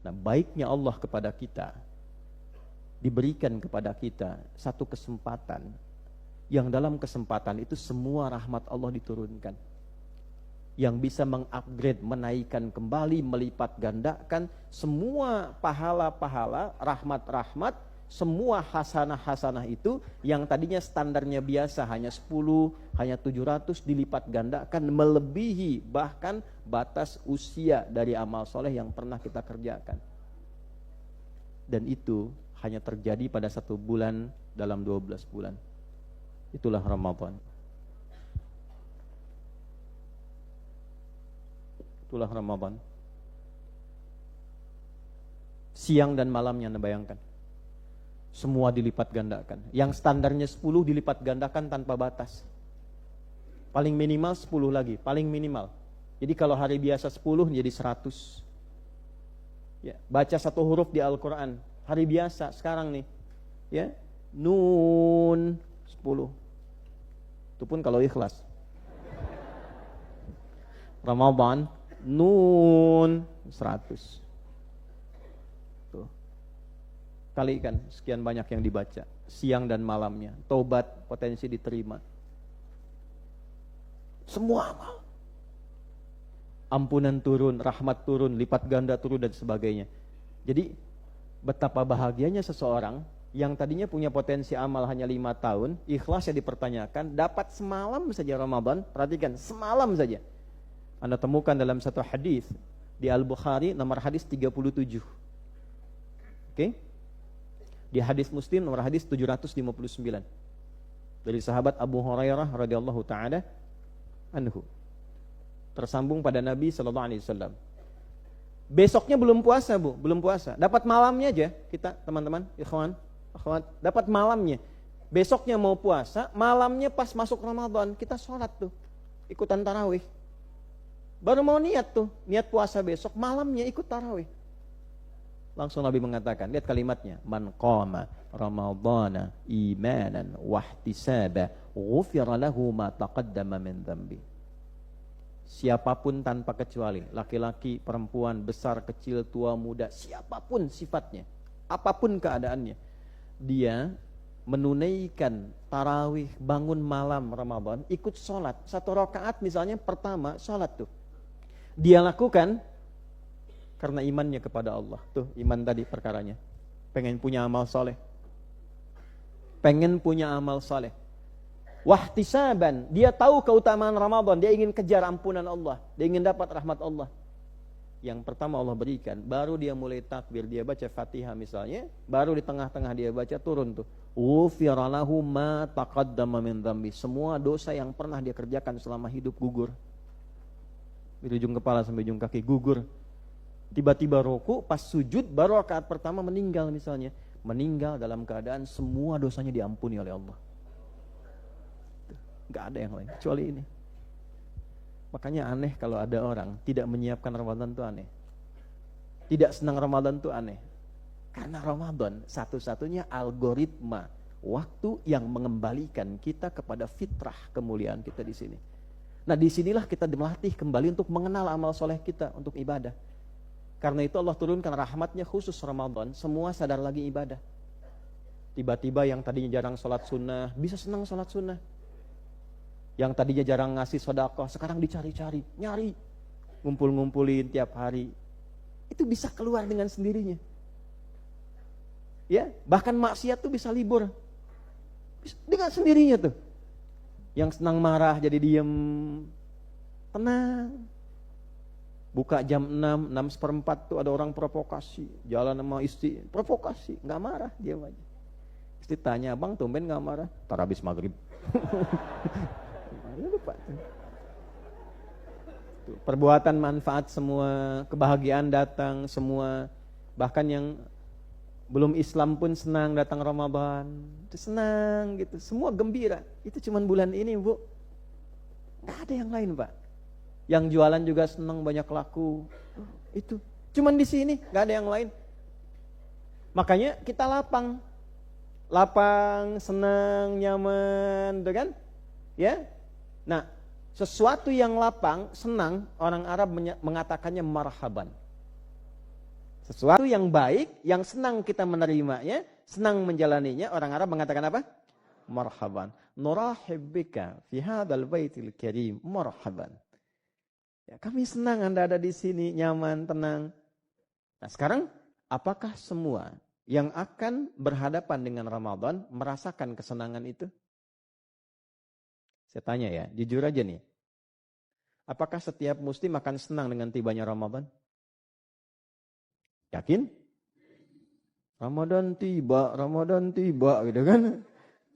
Nah, baiknya Allah kepada kita, diberikan kepada kita satu kesempatan, yang dalam kesempatan itu semua rahmat Allah diturunkan, yang bisa mengupgrade, menaikkan kembali, melipat gandakan semua pahala-pahala, rahmat-rahmat, semua hasanah-hasanah itu yang tadinya standarnya biasa hanya 10, hanya 700, dilipat gandakan melebihi bahkan batas usia dari amal soleh yang pernah kita kerjakan. Dan itu hanya terjadi pada 1 bulan dalam 12 bulan. Itulah Ramadan. Itulah Ramadan. Siang dan malamnya Anda bayangkan. Semua dilipat gandakan. Yang standarnya 10 dilipat gandakan tanpa batas. Paling minimal 10 lagi, paling minimal. Jadi kalau hari biasa 10 jadi 100. Ya, baca 1 huruf di Al-Qur'an, hari biasa sekarang nih. Ya, Nun 10. Itu pun kalau ikhlas. Ramadan Nun 100. Tuh. Kalikan sekian banyak yang dibaca siang dan malamnya. Tobat potensi diterima. Semua amal. Ampunan turun, rahmat turun, lipat ganda turun dan sebagainya. Jadi betapa bahagianya seseorang yang tadinya punya potensi amal hanya 5 tahun, ikhlasnya dipertanyakan, dapat semalam saja Ramadan. Perhatikan, semalam saja. Anda temukan dalam satu hadis di Al-Bukhari nomor hadis 37. Oke? Di hadis Muslim nomor hadis 759. Dari sahabat Abu Hurairah radhiyallahu taala anhu. Tersambung pada Nabi sallallahu alaihi wasallam. Besoknya belum puasa, Bu, belum puasa. Dapat malamnya aja kita, teman-teman, ikhwan, akhwat, dapat malamnya. Besoknya mau puasa, malamnya pas masuk Ramadan, kita sholat tuh. Ikutan tarawih. Baru mau niat tuh, niat puasa besok, malamnya ikut tarawih. Langsung Nabi mengatakan, lihat kalimatnya, man qama ramadhana imanan wahtisaba ghufira lahu ma taqaddama min dhanbi. Siapapun tanpa kecuali, laki-laki, perempuan, besar, kecil, tua, muda, siapapun sifatnya, apapun keadaannya, dia menunaikan tarawih, bangun malam Ramadan, ikut sholat 1 rakaat misalnya pertama sholat tuh. Dia lakukan karena imannya kepada Allah. Tuh iman tadi perkaranya. Pengen punya amal soleh. Pengen punya amal soleh. Wahtisaban, dia tahu keutamaan Ramadan, dia ingin kejar ampunan Allah, dia ingin dapat rahmat Allah. Yang pertama Allah berikan, baru dia mulai takbir, dia baca Fatihah misalnya, baru di tengah-tengah dia baca turun tuh. Ghufira lahu ma taqaddama min dhanbi. Semua dosa yang pernah dia kerjakan selama hidup gugur. Dari ujung kepala sampai ujung kaki gugur. Tiba-tiba ruku, pas sujud baru rakaat pertama meninggal misalnya. Meninggal dalam keadaan semua dosanya diampuni oleh Allah. Gak ada yang lain kecuali ini. Makanya aneh kalau ada orang tidak menyiapkan Ramadan itu aneh. Tidak senang Ramadan itu aneh. Karena Ramadan satu-satunya algoritma waktu yang mengembalikan kita kepada fitrah kemuliaan kita di sini. Nah, disinilah kita dimelatih kembali untuk mengenal amal soleh kita untuk ibadah. Karena itu Allah turunkan rahmatnya khusus Ramadan, semua sadar lagi ibadah. Tiba-tiba yang tadinya jarang sholat sunnah, bisa senang sholat sunnah. Yang tadinya jarang ngasih sedekah, sekarang dicari-cari, nyari, ngumpul-ngumpulin tiap hari. Itu bisa keluar dengan sendirinya. Ya, bahkan maksiat tuh bisa libur. Dengan sendirinya tuh. Yang senang marah jadi diem, tenang. Buka jam 6, 6:04 tuh ada orang provokasi, jalan sama istri, provokasi, nggak marah, diam aja. Istri tanya, "Bang, tumben nggak marah?" "Tar habis maghrib." Lupa. Perbuatan manfaat semua, kebahagiaan datang semua. Bahkan yang belum Islam pun senang datang Ramadan, itu senang gitu, semua gembira. Itu cuman bulan ini, Bu. Nggak ada yang lain, Pak. Yang jualan juga senang, banyak laku. Itu cuman di sini, nggak ada yang lain. Makanya kita lapang, senang, nyaman, gitu kan? Ya. Nah, sesuatu yang lapang, senang, orang Arab mengatakannya marhaban. Sesuatu yang baik, yang senang kita menerimanya, senang menjalaninya, orang Arab mengatakan apa? Marhaban. Nurahib bika fi hadzal baitil karim. Marhaban. Ya, kami senang Anda ada di sini, nyaman, tenang. Nah, sekarang apakah semua yang akan berhadapan dengan Ramadan merasakan kesenangan itu? Saya tanya ya, jujur aja nih. Apakah setiap muslim akan senang dengan tibanya Ramadan? Yakin? Ramadan tiba gitu kan.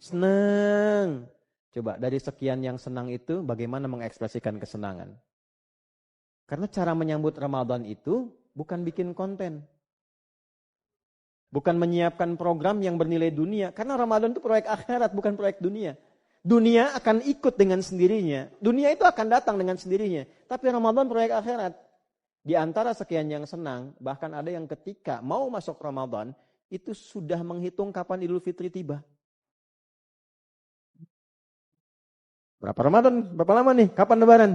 Senang. Coba dari sekian yang senang itu bagaimana mengekspresikan kesenangan? Karena cara menyambut Ramadan itu bukan bikin konten. Bukan menyiapkan program yang bernilai dunia. Karena Ramadan itu proyek akhirat, bukan proyek dunia. Dunia akan ikut dengan sendirinya. Dunia itu akan datang dengan sendirinya. Tapi Ramadan proyek akhirat. Di antara sekian yang senang, bahkan ada yang ketika mau masuk Ramadan, itu sudah menghitung kapan Idul Fitri tiba. Berapa Ramadan? Berapa lama nih? Kapan Lebaran?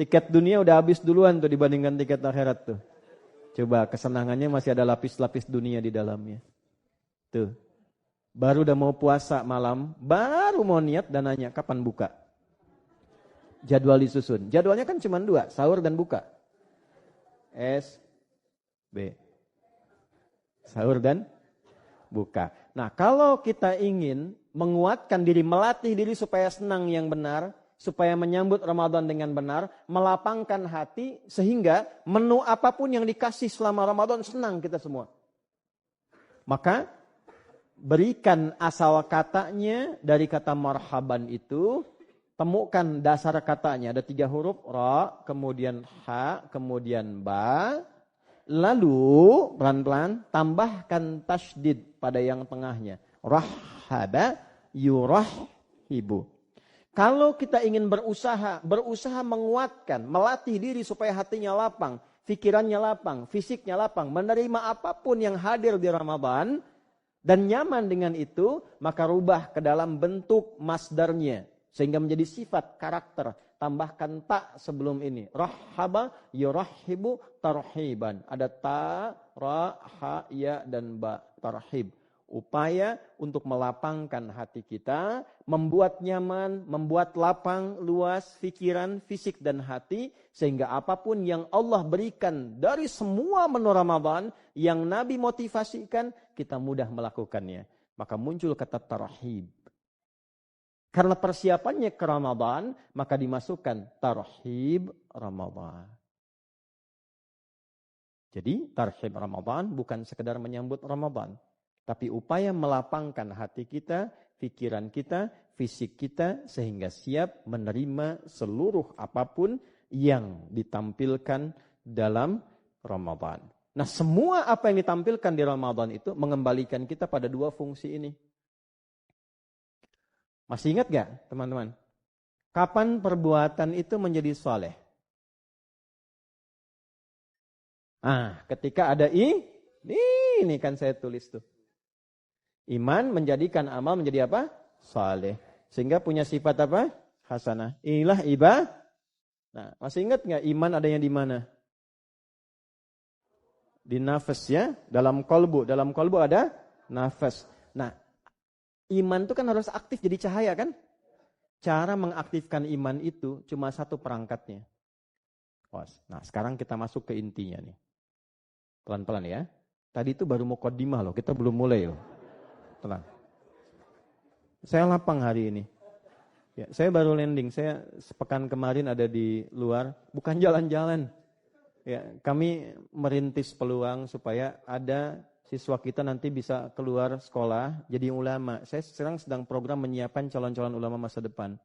Tiket dunia udah habis duluan tuh dibandingkan tiket akhirat tuh. Coba kesenangannya masih ada lapis-lapis dunia di dalamnya. Tuh. Baru udah mau puasa malam, baru mau niat dan nanya kapan buka. Jadwal disusun. Jadwalnya kan cuma 2, sahur dan buka. S, B. Sahur dan buka. Nah, kalau kita ingin menguatkan diri, melatih diri supaya senang yang benar, supaya menyambut Ramadan dengan benar, melapangkan hati sehingga menu apapun yang dikasih selama Ramadan senang kita semua. Maka berikan asal katanya dari kata marhaban itu, temukan dasar katanya, ada 3 huruf, ra, kemudian ha, kemudian ba, lalu pelan-pelan tambahkan tasydid pada yang tengahnya, rahhaba yurahhibu. Kalau kita ingin berusaha menguatkan, melatih diri supaya hatinya lapang, pikirannya lapang, fisiknya lapang, menerima apapun yang hadir di Ramadan, dan nyaman dengan itu, maka rubah ke dalam bentuk masdarnya. Sehingga menjadi sifat, karakter. Tambahkan ta sebelum ini. Rahhaba yurahhibu tarhiban. Ada ta, ra, ha, ya, dan ba. Tarhib. Upaya untuk melapangkan hati kita, membuat nyaman, membuat lapang, luas, pikiran, fisik, dan hati, sehingga apapun yang Allah berikan dari semua menu Ramadan, yang Nabi motivasikan, kita mudah melakukannya. Maka muncul kata tarhib. Karena persiapannya ke Ramadan, maka dimasukkan tarhib Ramadan. Jadi tarhib Ramadan bukan sekedar menyambut Ramadan, tapi upaya melapangkan hati kita, pikiran kita, fisik kita, sehingga siap menerima seluruh apapun yang ditampilkan dalam Ramadan. Nah, semua apa yang ditampilkan di Ramadan itu mengembalikan kita pada 2 fungsi ini. Masih ingat gak teman-teman? Kapan perbuatan itu menjadi soleh? Ketika ada ini kan saya tulis tuh. Iman menjadikan amal menjadi apa? Saleh. Sehingga punya sifat apa? Hasanah. Inilah ibadah. Nah, masih ingat nggak iman adanya di mana? Di nafas ya. Dalam kolbu. Dalam kolbu ada nafas. Nah, iman itu kan harus aktif jadi cahaya kan? Cara mengaktifkan iman itu cuma 1 perangkatnya. Nah, sekarang kita masuk ke intinya nih. Pelan-pelan ya. Tadi itu baru muqaddimah loh. Kita belum mulai loh. Tenang. Saya lapang hari ini. Ya, saya baru landing. Saya sepekan kemarin ada di luar, bukan jalan-jalan. Ya, kami merintis peluang supaya ada siswa kita nanti bisa keluar sekolah jadi ulama. Saya sekarang sedang program menyiapkan calon-calon ulama masa depan.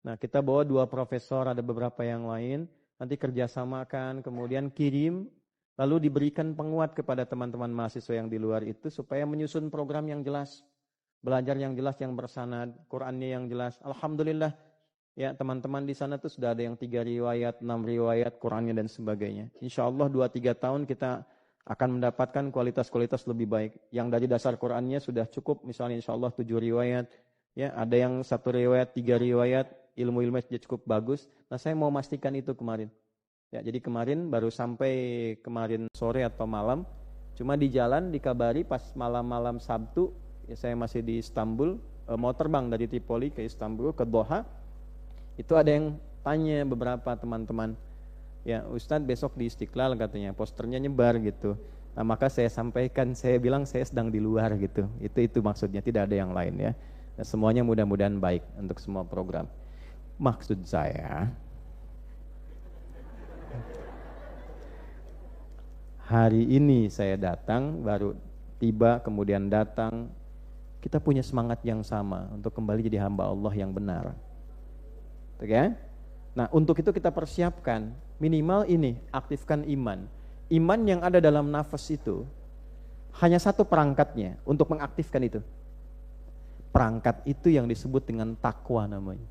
Nah, kita bawa 2 profesor, ada beberapa yang lain. Nanti kerjasamakan, kemudian kirim. Lalu diberikan penguat kepada teman-teman mahasiswa yang di luar itu supaya menyusun program yang jelas. Belajar yang jelas, yang bersanad, Qur'annya yang jelas. Alhamdulillah, ya teman-teman di sana tuh sudah ada yang 3 riwayat, 6 riwayat, Qur'annya dan sebagainya. Insya Allah 2-3 tahun kita akan mendapatkan kualitas-kualitas lebih baik. Yang dari dasar Qur'annya sudah cukup, misalnya insya Allah 7 riwayat. Ya, ada yang 1 riwayat, 3 riwayat, ilmu-ilmunya cukup bagus. Nah, saya mau memastikan itu kemarin. Ya, jadi kemarin baru sampai kemarin sore atau malam, cuma di jalan dikabari pas malam-malam Sabtu, ya saya masih di Istanbul, mau terbang dari Tripoli ke Istanbul ke Doha. Itu ada yang tanya beberapa teman-teman, ya Ustadz besok di Istiqlal katanya, posternya nyebar gitu. Nah, maka saya sampaikan, saya bilang saya sedang di luar gitu. Itu maksudnya, tidak ada yang lain ya. Nah, semuanya mudah-mudahan baik untuk semua program. Maksud saya, hari ini saya datang, baru tiba kemudian datang, kita punya semangat yang sama untuk kembali jadi hamba Allah yang benar. Oke? Nah, untuk itu kita persiapkan minimal ini, aktifkan iman. Iman yang ada dalam nafas itu hanya satu perangkatnya untuk mengaktifkan itu. Perangkat itu yang disebut dengan takwa namanya.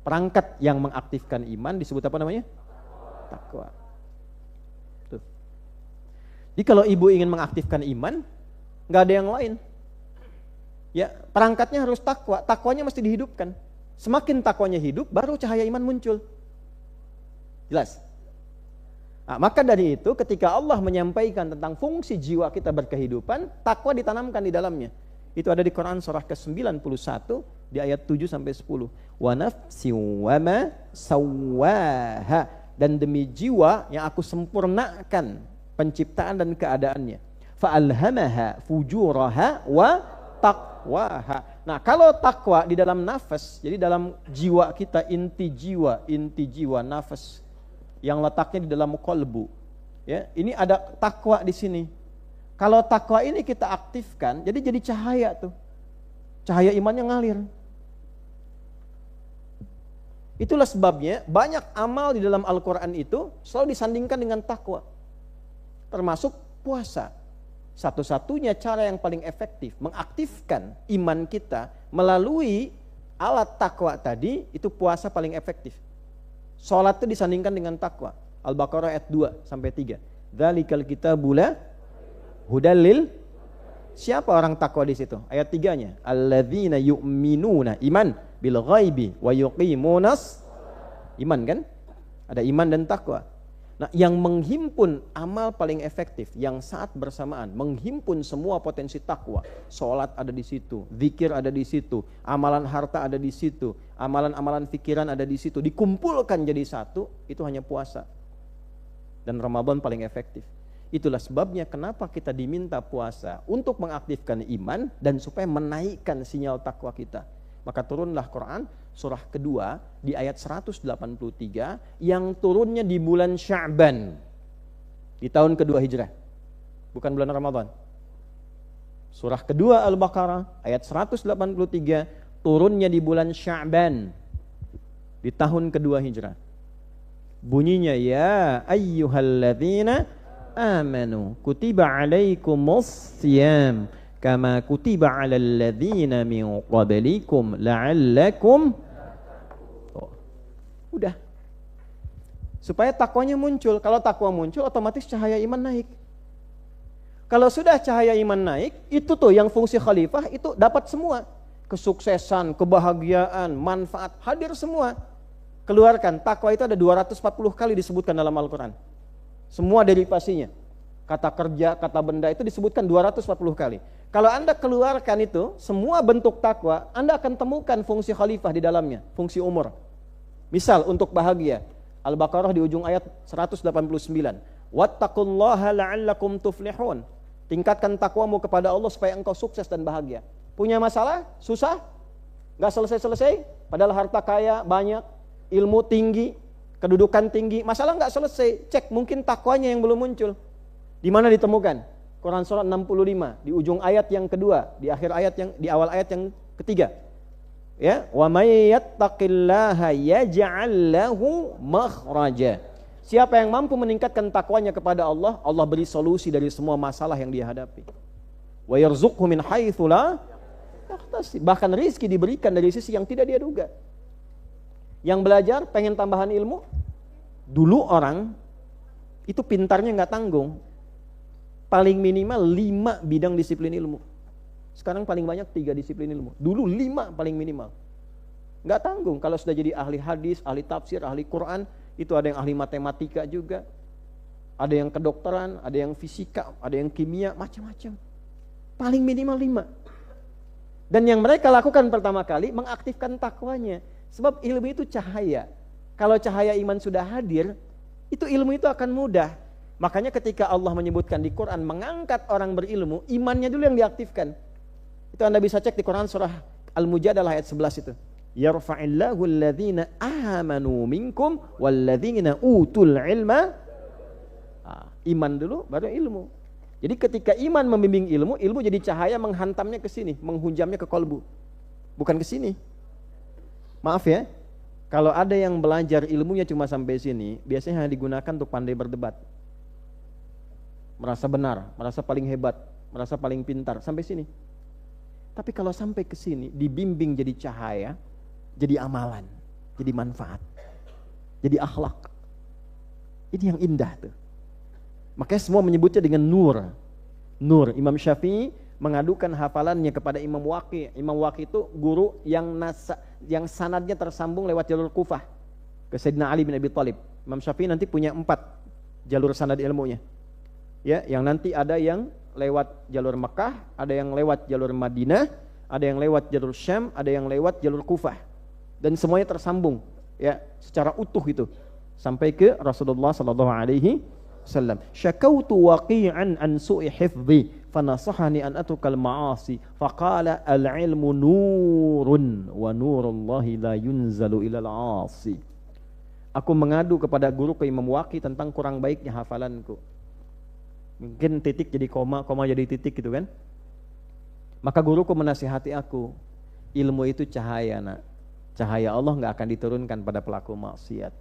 Perangkat yang mengaktifkan iman disebut apa namanya? Takwa. Tuh. Jadi kalau ibu ingin mengaktifkan iman, nggak ada yang lain. Ya, perangkatnya harus takwa. Takwanya mesti dihidupkan. Semakin takwanya hidup, baru cahaya iman muncul. Jelas? Nah, maka dari itu ketika Allah menyampaikan tentang fungsi jiwa kita berkehidupan, takwa ditanamkan di dalamnya. Itu ada di Quran surah ke-91 di ayat 7 sampai 10. Wa nafsi wa ma sawwaha, dan demi jiwa yang aku sempurnakan penciptaan dan keadaannya. Fa alhamaha fujuraha wa taqwaha. Nah, kalau takwa di dalam nafas, jadi dalam jiwa kita, inti jiwa nafas yang letaknya di dalam kolbu. Ya, ini ada takwa di sini. Kalau takwa ini kita aktifkan, jadi cahaya tuh. Cahaya imannya ngalir. Itulah sebabnya banyak amal di dalam Al-Quran itu selalu disandingkan dengan takwa. Termasuk puasa. Satu-satunya cara yang paling efektif mengaktifkan iman kita melalui alat takwa tadi, itu puasa paling efektif. Salat itu disandingkan dengan takwa. Al-Baqarah ayat 2 sampai 3. Dzalikal kitabu la hudal lil. Siapa orang takwa di situ? Ayat 3-nya. Alladzina yu'minuna, iman bil ghaibi wa yuqimunas. Iman kan? Ada iman dan takwa. Nah, yang menghimpun amal paling efektif yang saat bersamaan menghimpun semua potensi takwa. Salat ada di situ, zikir ada di situ, amalan harta ada di situ, amalan-amalan pikiran ada di situ, dikumpulkan jadi satu, itu hanya puasa. Dan Ramadan paling efektif. Itulah sebabnya kenapa kita diminta puasa, untuk mengaktifkan iman dan supaya menaikkan sinyal takwa kita. Maka turunlah Quran surah kedua di ayat 183 yang turunnya di bulan Sya'ban di tahun kedua Hijrah, bukan bulan Ramadan. Surah kedua Al-Baqarah ayat 183 turunnya di bulan Sya'ban di tahun kedua Hijrah. Bunyinya, ya ayyuhalladzina amanu kutiba alaikumus siyam kama kutiba 'alal ladzina min qablikum la'allakum. Udah. Supaya takwanya muncul. Kalau takwa muncul, otomatis cahaya iman naik. Kalau sudah cahaya iman naik, itu tuh yang fungsi khalifah itu dapat semua. Kesuksesan, kebahagiaan, manfaat, hadir semua. Keluarkan, takwa itu ada 240 kali disebutkan dalam Al-Quran. Semua derivasinya. Kata kerja, kata benda itu disebutkan 240 kali. Kalau Anda keluarkan itu, semua bentuk takwa, Anda akan temukan fungsi khalifah di dalamnya, fungsi umur. Misal untuk bahagia, Al-Baqarah di ujung ayat 189. Wattaqullaha la'allakum tuflihun. Tingkatkan takwamu kepada Allah supaya engkau sukses dan bahagia. Punya masalah? Susah? Gak selesai-selesai? Padahal harta kaya banyak, ilmu tinggi, kedudukan tinggi, masalah gak selesai. Cek, mungkin takwanya yang belum muncul. Di mana ditemukan? Quran surah 65 di ujung ayat yang kedua, di akhir ayat yang di awal ayat yang ketiga. Ya, wa may yattaqillaha yaj'al lahu makhraja. Siapa yang mampu meningkatkan takwanya kepada Allah, Allah beri solusi dari semua masalah yang dia hadapi. Wa yarzuqhu min haitsu la yahtasib. Bahkan rezeki diberikan dari sisi yang tidak dia duga. Yang belajar pengen tambahan ilmu, dulu orang itu pintarnya nggak tanggung. Paling minimal 5 bidang disiplin ilmu. Sekarang paling banyak 3 disiplin ilmu. Dulu 5 paling minimal. Nggak tanggung. Kalau sudah jadi ahli hadis, ahli tafsir, ahli Quran, itu ada yang ahli matematika juga, ada yang kedokteran, ada yang fisika, ada yang kimia, macam-macam. Paling minimal 5. Dan yang mereka lakukan pertama kali mengaktifkan takwanya. Sebab ilmu itu cahaya. Kalau cahaya iman sudah hadir, itu ilmu itu akan mudah. Makanya ketika Allah menyebutkan di Quran mengangkat orang berilmu, imannya dulu yang diaktifkan. Itu Anda bisa cek di Quran surah Al-Mujadalah ayat 11 itu. Yarfa'illahu alladhina amanu minkum walladhina utul ilma. Iman dulu baru ilmu. Jadi ketika iman membimbing ilmu, ilmu jadi cahaya menghantamnya ke sini, menghujamnya ke kolbu. Bukan ke sini. Maaf ya, kalau ada yang belajar ilmunya cuma sampai sini, biasanya hanya digunakan untuk pandai berdebat. Merasa benar, merasa paling hebat, merasa paling pintar, sampai sini. Tapi kalau sampai ke sini, dibimbing jadi cahaya, jadi amalan, jadi manfaat, jadi akhlak. Ini yang indah tuh. Makanya semua menyebutnya dengan nur. Nur. Imam Syafi'i mengadukan hafalannya kepada Imam Waqi'. Imam Waqi' itu guru yang sanadnya tersambung lewat jalur Kufah ke Sayyidina Ali bin Abi Thalib. Imam Syafi'i nanti punya 4 jalur sanad ilmunya. Ya, yang nanti ada yang lewat jalur Mekah, ada yang lewat jalur Madinah, ada yang lewat jalur Syam, ada yang lewat jalur Kufah. Dan semuanya tersambung ya secara utuh itu sampai ke Rasulullah sallallahu alaihi wasallam. Syakautu waqi'an an su'i hifdhi fanasahani an atrukal ma'asi faqala al-ilmu nurun wa nurullahi la yunzalu ilal 'asi. Aku mengadu kepada guru ke Imam Waqi tentang kurang baiknya hafalanku. Mungkin titik jadi koma, koma jadi titik gitu kan. Maka guruku menasihati aku, ilmu itu cahaya nak. Cahaya Allah gak akan diturunkan pada pelaku maksiat.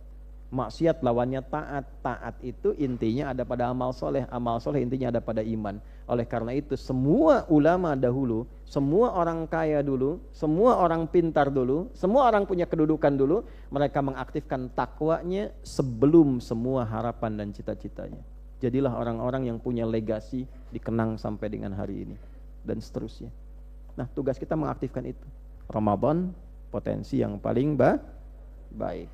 Maksiat lawannya taat. Taat itu intinya ada pada amal soleh. Amal soleh intinya ada pada iman. Oleh karena itu semua ulama dahulu, semua orang kaya dulu, semua orang pintar dulu, semua orang punya kedudukan dulu, mereka mengaktifkan takwanya sebelum semua harapan dan cita-citanya. Jadilah orang-orang yang punya legasi dikenang sampai dengan hari ini dan seterusnya. Nah, tugas kita mengaktifkan itu. Ramadan potensi yang paling baik.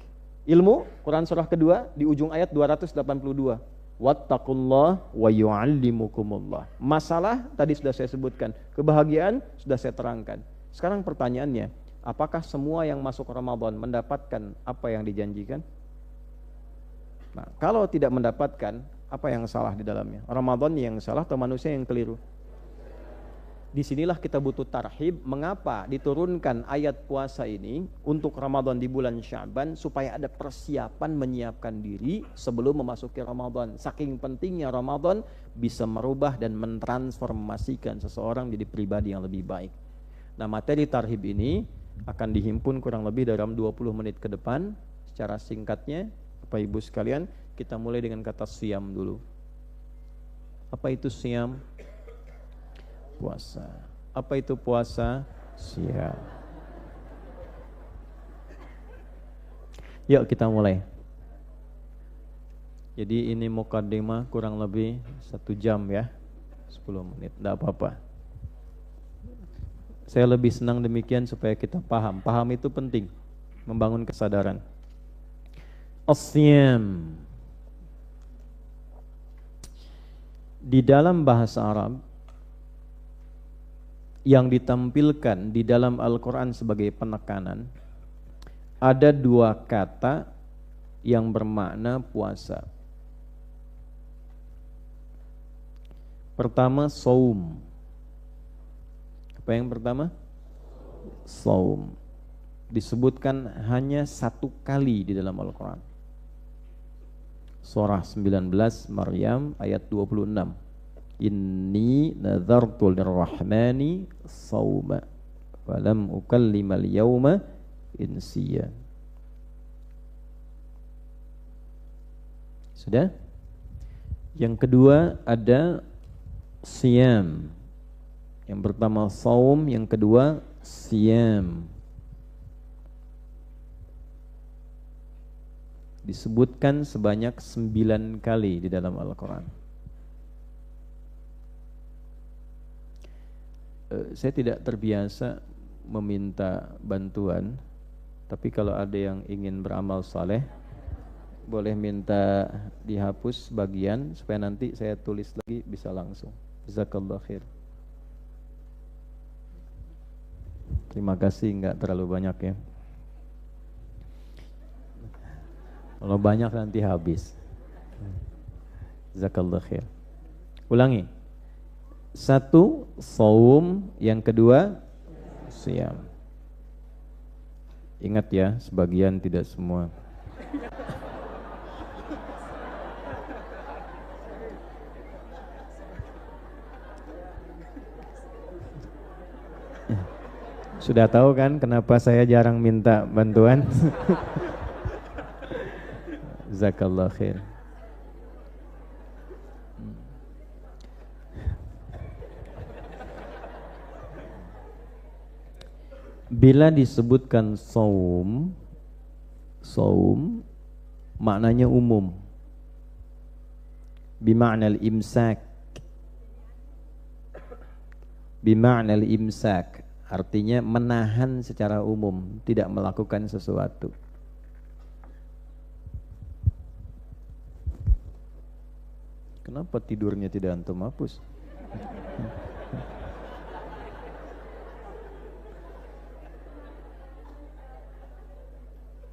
Ilmu, Quran surah kedua di ujung ayat 282. Wattaqullah wa yu'allimukumullah. Masalah tadi sudah saya sebutkan, kebahagiaan sudah saya terangkan. Sekarang pertanyaannya, apakah semua yang masuk Ramadan mendapatkan apa yang dijanjikan? Nah, kalau tidak mendapatkan, apa yang salah di dalamnya? Ramadan yang salah atau manusia yang keliru? Disinilah kita butuh tarhib. Mengapa diturunkan ayat puasa ini untuk Ramadan di bulan Sya'ban, supaya ada persiapan menyiapkan diri sebelum memasuki Ramadan. Saking pentingnya Ramadan bisa merubah dan mentransformasikan seseorang jadi pribadi yang lebih baik. Nah, materi tarhib ini akan dihimpun kurang lebih dalam 20 menit ke depan. Secara singkatnya, Bapak Ibu sekalian, kita mulai dengan kata siyam dulu. Apa itu siyam? Puasa. Apa itu puasa? Siyam. Yuk kita mulai. Jadi ini mukaddimah kurang lebih 1 jam ya, 10 menit, tidak apa-apa. Saya lebih senang demikian supaya kita paham. Paham itu penting, membangun kesadaran. As-siyam. Di dalam bahasa Arab yang ditampilkan di dalam Al-Quran sebagai penekanan, ada 2 kata yang bermakna puasa. Pertama, saum. Apa yang pertama? Saum. Disebutkan hanya 1 kali di dalam Al-Quran. Surah 19 Maryam ayat 26. Inni nadhartu lirrahmani sauma falam ukallimal yawma insiya. Sudah? Yang kedua ada siyam. Yang pertama saum, yang kedua siyam. Disebutkan sebanyak 9 kali di dalam Al-Quran. Saya tidak terbiasa meminta bantuan, tapi kalau ada yang ingin beramal saleh, boleh minta dihapus bagian supaya nanti saya tulis lagi bisa langsung. Jazakallah khair. Terima kasih, enggak terlalu banyak ya. Kalau banyak nanti habis. Jazakallah khair. Ulangi. 1 shaum, yang kedua siam. Ingat ya, sebagian tidak semua. Sudah tahu kan kenapa saya jarang minta bantuan? Jazakallah khair. Bila disebutkan saum maknanya umum. Bima'nal imsak. Bima'nal imsak. Artinya menahan secara umum, tidak melakukan sesuatu. Kenapa tidurnya tidak antum hapus?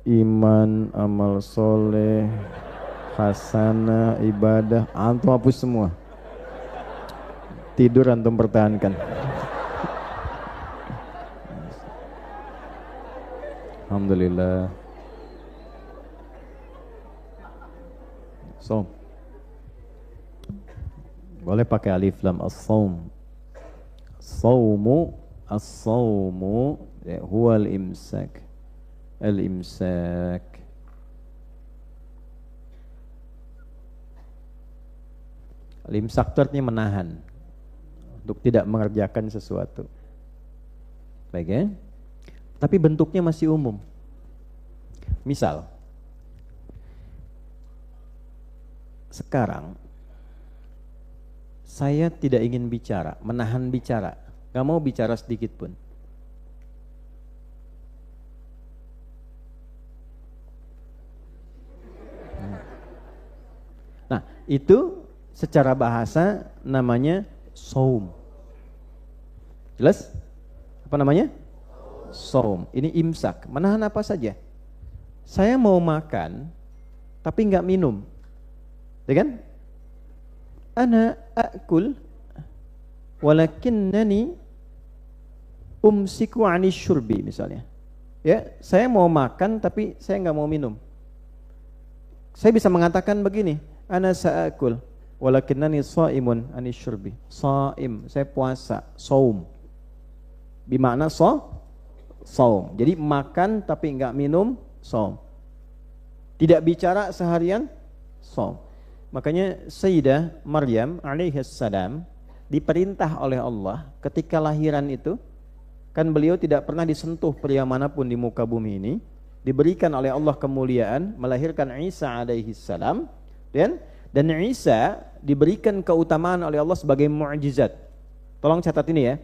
Iman, amal soleh, hasanah, ibadah, antum hapus semua. Tidur antum pertahankan. Alhamdulillah. Saum. Boleh pakai alif lam as-saum. As-saumu ya, huwa al-imsak. Al-imsak. Al-imsak itu artinya menahan untuk tidak mengerjakan sesuatu. Baik ya? Tapi bentuknya masih umum. Misal, sekarang saya tidak ingin bicara, menahan bicara, gak mau bicara sedikit pun. Nah, itu secara bahasa namanya saum. Jelas? Apa namanya? Saum. Ini imsak, menahan apa saja. Saya mau makan tapi enggak minum. Ya kan? Ana akul walakinnani umsiku 'ani syurbi misalnya. Ya, saya mau makan tapi saya enggak mau minum. Saya bisa mengatakan begini, ana sa'akul walakinnani shaimun 'ani syurbi. Shaim, saya puasa, saum. Bimakna saum. Jadi makan tapi enggak minum, saum. Tidak bicara seharian, saum. Makanya Sayyidah Maryam alaihissalam diperintah oleh Allah ketika lahiran itu, kan beliau tidak pernah disentuh pria manapun di muka bumi ini, diberikan oleh Allah kemuliaan melahirkan Isa alaihissalam, dan Isa diberikan keutamaan oleh Allah sebagai mu'jizat. Tolong catat ini ya.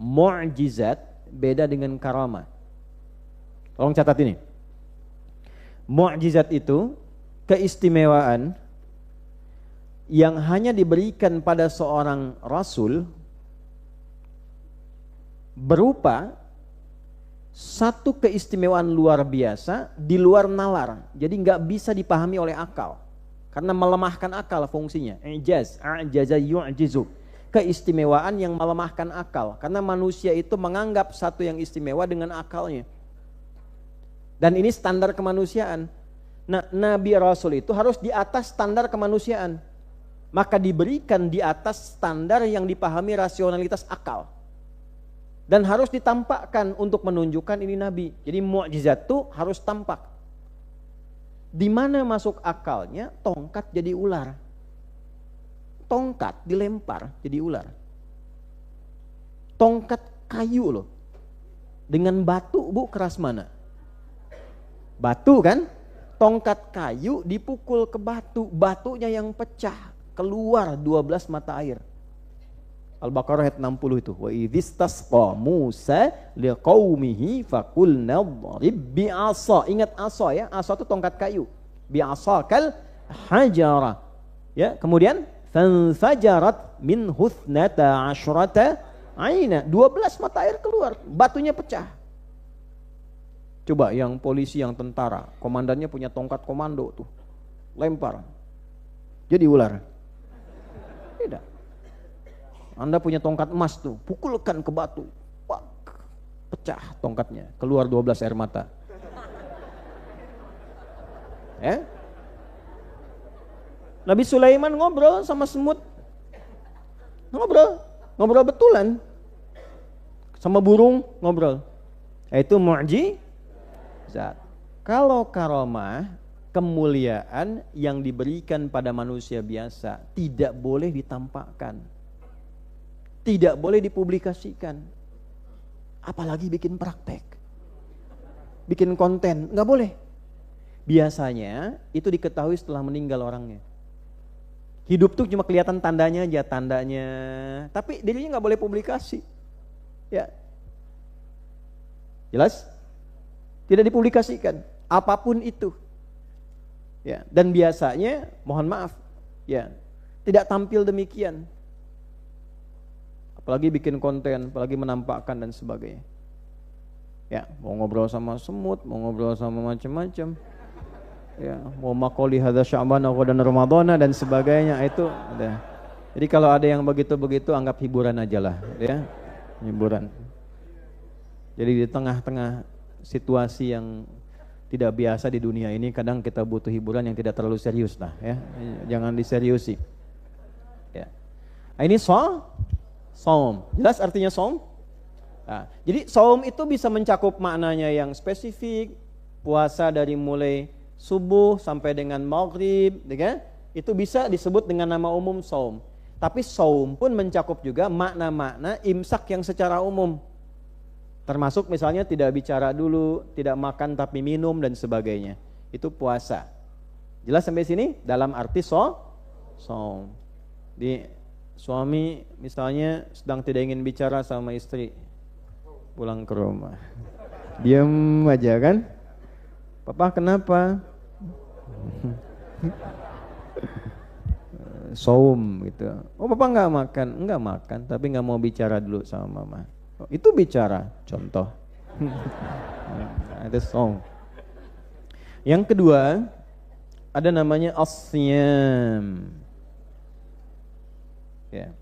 Mu'jizat beda dengan karamah. Tolong catat ini. Mu'jizat itu keistimewaan yang hanya diberikan pada seorang rasul berupa satu keistimewaan luar biasa di luar nalar. Jadi nggak bisa dipahami oleh akal karena melemahkan akal fungsinya. Ijaz, a'jaza yu'jizu. Keistimewaan yang melemahkan akal karena manusia itu menganggap satu yang istimewa dengan akalnya. Dan ini standar kemanusiaan. Nah, Nabi Rasul itu harus di atas standar kemanusiaan. Maka diberikan di atas standar yang dipahami rasionalitas akal. Dan harus ditampakkan untuk menunjukkan ini Nabi. Jadi mukjizat itu harus tampak. Di mana masuk akalnya, tongkat jadi ular. Tongkat dilempar jadi ular. Tongkat kayu loh. Dengan batu, Bu, keras mana? Batu kan? Tongkat kayu dipukul ke batu, batunya yang pecah, keluar 12 mata air. Al-Baqarah ayat 60 itu. Wa idzistasqa Musa liqaumihi faqulna dharib bi'asa. Ingat asa ya, asa itu tongkat kayu. bi'asakal hajara. Ya, kemudian fanfajarat min huthnata asyrata aina. 12 mata air keluar, batunya pecah. Coba yang polisi, yang tentara, komandannya punya tongkat komando tuh. Lempar. Jadi ular. Tidak. Anda punya tongkat emas tuh, pukulkan ke batu. Pak, pecah tongkatnya, keluar 12 air mata. Ya? Nabi Sulaiman ngobrol sama semut. Ngobrol betulan. Sama burung ngobrol. Itu mu'jizat. Kalau karomah, kemuliaan yang diberikan pada manusia biasa tidak boleh ditampakkan. Tidak boleh dipublikasikan. Apalagi bikin praktek. Bikin konten, enggak boleh. Biasanya itu diketahui setelah meninggal orangnya. Hidup tuh cuma kelihatan tandanya aja, tapi dirinya nggak boleh publikasi. Ya, jelas? Tidak dipublikasikan, apapun itu. Ya, dan biasanya, mohon maaf, ya, tidak tampil demikian. Apalagi bikin konten, apalagi menampakkan dan sebagainya. Ya, mau ngobrol sama semut, mau ngobrol sama macam-macam. Ya, mau makoli hadza sya'ban dan ramadhana dan sebagainya itu ada. Jadi kalau ada yang begitu-begitu anggap hiburan aja lah, ya. Hiburan. Jadi di tengah-tengah situasi yang tidak biasa di dunia ini, kadang kita butuh hiburan yang tidak terlalu serius lah, ya. Jangan diseriusi. Ya. Nah, ini saum. Jelas artinya saum? Nah, jadi saum itu bisa mencakup maknanya yang spesifik, puasa dari mulai subuh sampai dengan maghrib, ya, itu bisa disebut dengan nama umum saum. Tapi saum pun mencakup juga makna-makna imsak yang secara umum. Termasuk misalnya tidak bicara dulu, tidak makan tapi minum dan sebagainya. Itu puasa. Jelas sampai sini? Dalam arti saum. Di suami misalnya sedang tidak ingin bicara sama istri, pulang ke rumah, diam aja kan? Papa kenapa? Saum gitu. Oh papa nggak makan, nggak makan, tapi nggak mau bicara dulu sama mama. Oh, itu bicara, contoh. Itu saum. Yang kedua ada namanya as-siyam. Ya.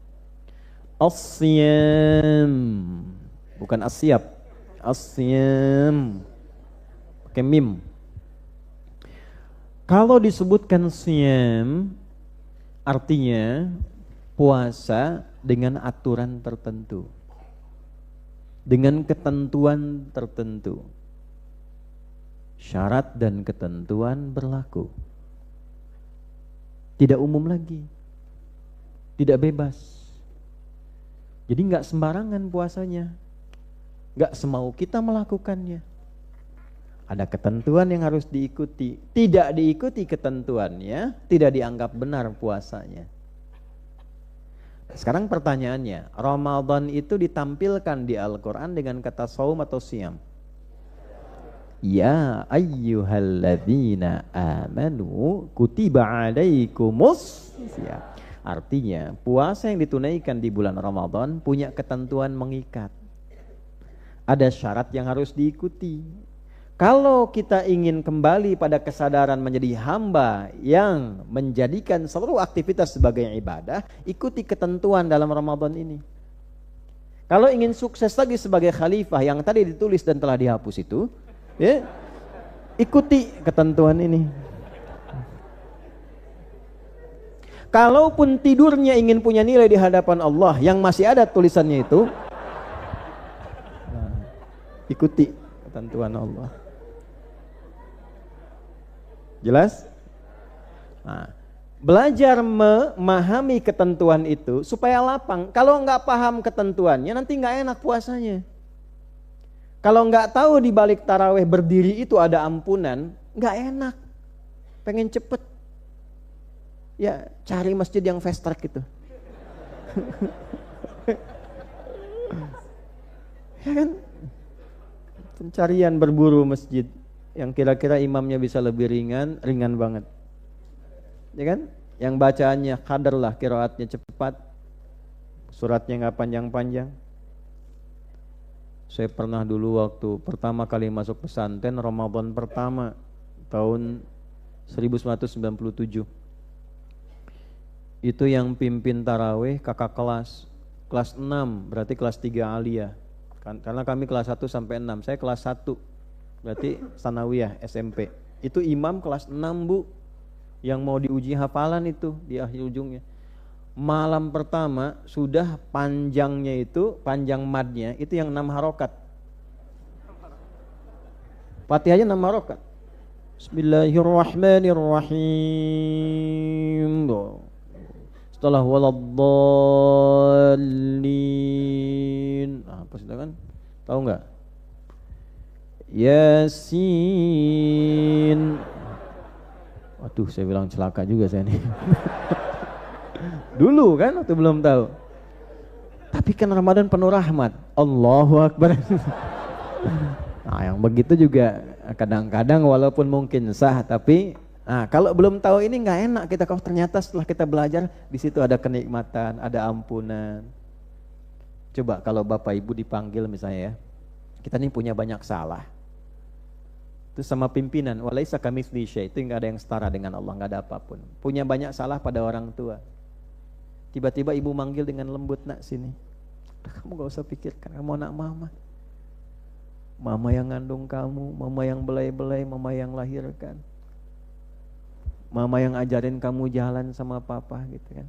As-siyam, bukan as-siyab. As-siyam. Pakai mim. Kalau disebutkan siyam, artinya puasa dengan aturan tertentu, dengan ketentuan tertentu. Syarat dan ketentuan berlaku. Tidak umum lagi, tidak bebas. Jadi nggak sembarangan puasanya, nggak semau kita melakukannya. Ada ketentuan yang harus diikuti. Tidak diikuti ketentuannya, tidak dianggap benar puasanya. Sekarang pertanyaannya, Ramadan itu ditampilkan di Al-Quran dengan kata saum atau siyam? Ya ayyuhalladzina amanu kutiba alaikumus siyam. Artinya puasa yang ditunaikan di bulan Ramadan punya ketentuan mengikat. Ada syarat yang harus diikuti. Kalau kita ingin kembali pada kesadaran menjadi hamba yang menjadikan seluruh aktivitas sebagai ibadah, ikuti ketentuan dalam Ramadan ini. Kalau ingin sukses lagi sebagai khalifah yang tadi ditulis dan telah dihapus itu, ya, ikuti ketentuan ini. Kalaupun tidurnya ingin punya nilai di hadapan Allah yang masih ada tulisannya itu, ikuti ketentuan Allah. Jelas? Nah, belajar memahami ketentuan itu supaya lapang. Kalau nggak paham ketentuannya nanti nggak enak puasanya. Kalau nggak tahu di balik taraweh berdiri itu ada ampunan, nggak enak. Pengen cepet, ya cari masjid yang fast track gitu. Ya kan? Pencarian berburu masjid. yang kira-kira imamnya bisa lebih ringan, ringan banget. Ya kan? Yang bacaannya qadar lah, qiraatnya cepat, suratnya nggak panjang-panjang. Saya pernah dulu waktu pertama kali masuk pesantren, Ramadan pertama tahun 1997. Itu yang pimpin tarawih kakak kelas 6, berarti kelas 3 aliyah. Karena kami kelas 1 sampai 6, saya kelas 1, berarti sanawiyah SMP. Itu imam kelas 6 Bu, yang mau diuji hafalan itu di akhir ujungnya. Malam pertama sudah panjangnya itu, panjang madnya itu yang 6 harokat. Fatihahnya 6 harokat. Bismillahirrahmanirrahim. Setelah waladdallin. Apa sih kan? Tahu nggak? Yasin. Waduh, saya bilang celaka juga saya nih. Dulu kan waktu belum tahu. Tapi kan Ramadan penuh rahmat. Allahu Akbar. Nah, yang begitu juga kadang-kadang walaupun mungkin sah, tapi kalau belum tahu ini nggak enak kita, kalau ternyata setelah kita belajar di situ ada kenikmatan, ada ampunan. Coba kalau Bapak Ibu dipanggil misalnya ya, kita nih punya banyak salah. Itu sama pimpinan, walaisa kamitslihi syai', itu nggak ada yang setara dengan Allah, nggak ada apapun. Punya banyak salah pada orang tua. Tiba-tiba ibu manggil dengan lembut, nak sini. Kamu gak usah pikirkan, kamu anak mama. Mama yang ngandung kamu, mama yang belai-belai, mama yang lahirkan. Mama yang ajarin kamu jalan sama papa gitu kan.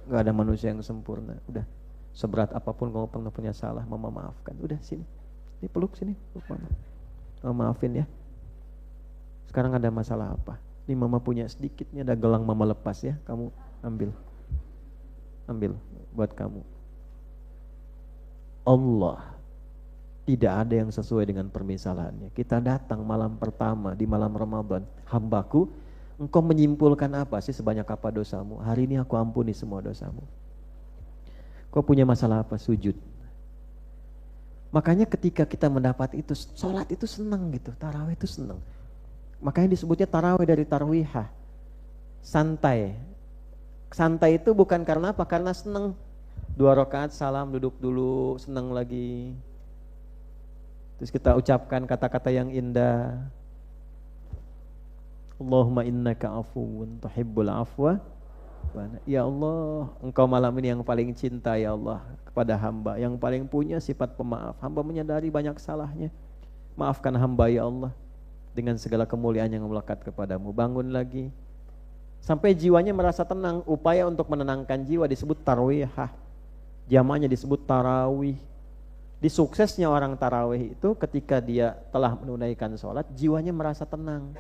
Gak ada manusia yang sempurna. Udah, seberat apapun kamu pernah punya salah, mama maafkan. Udah sini, ini peluk sini, peluk mama. Mama maafin ya. Sekarang ada masalah apa? Ini mama punya sedikit, ini ada gelang mama lepas ya, kamu ambil buat kamu. Allah tidak ada yang sesuai dengan permisalannya. Kita datang malam pertama di malam Ramadan, hambaku, engkau menyimpulkan apa sih sebanyak apa dosamu? Hari ini aku ampuni semua dosamu. Kau punya masalah apa? Sujud. Makanya ketika kita mendapat itu, sholat itu senang gitu, tarawih itu senang. Makanya disebutnya tarawih dari tarwihah, santai. Santai itu bukan karena apa? Karena senang. 2 rakaat salam, duduk dulu, senang lagi. Terus kita ucapkan kata-kata yang indah. Allahumma innaka afuwun tuhibbul afwa. Ya Allah, engkau malam ini yang paling cinta ya Allah kepada hamba, yang paling punya sifat pemaaf. Hamba menyadari banyak salahnya. Maafkan hamba ya Allah dengan segala kemuliaan yang melekat kepadamu. Bangun lagi. Sampai jiwanya merasa tenang. Upaya untuk menenangkan jiwa disebut tarwihah. Jamaknya disebut tarawih. Di suksesnya orang tarawih itu ketika dia telah menunaikan sholat, jiwanya merasa tenang.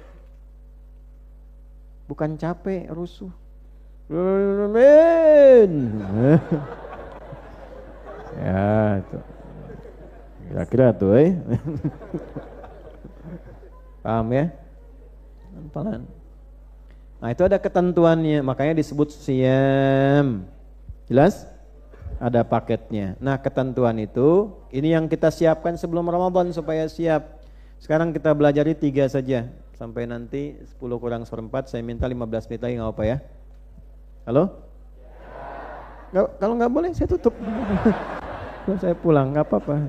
Bukan capek, rusuh. Amin. Ya, itu. Kira-kira tuh, paham ya? Pelan. Nah, itu ada ketentuannya, makanya disebut siyam. Jelas? Ada paketnya. Nah, ketentuan itu, ini yang kita siapkan sebelum Ramadan supaya siap. Sekarang kita belajari 3 saja. Sampai nanti 10 kurang seperempat, saya minta 15 menit lagi, gak apa ya? Halo? Ya. Kalau gak boleh, saya tutup. Saya pulang, gak apa-apa.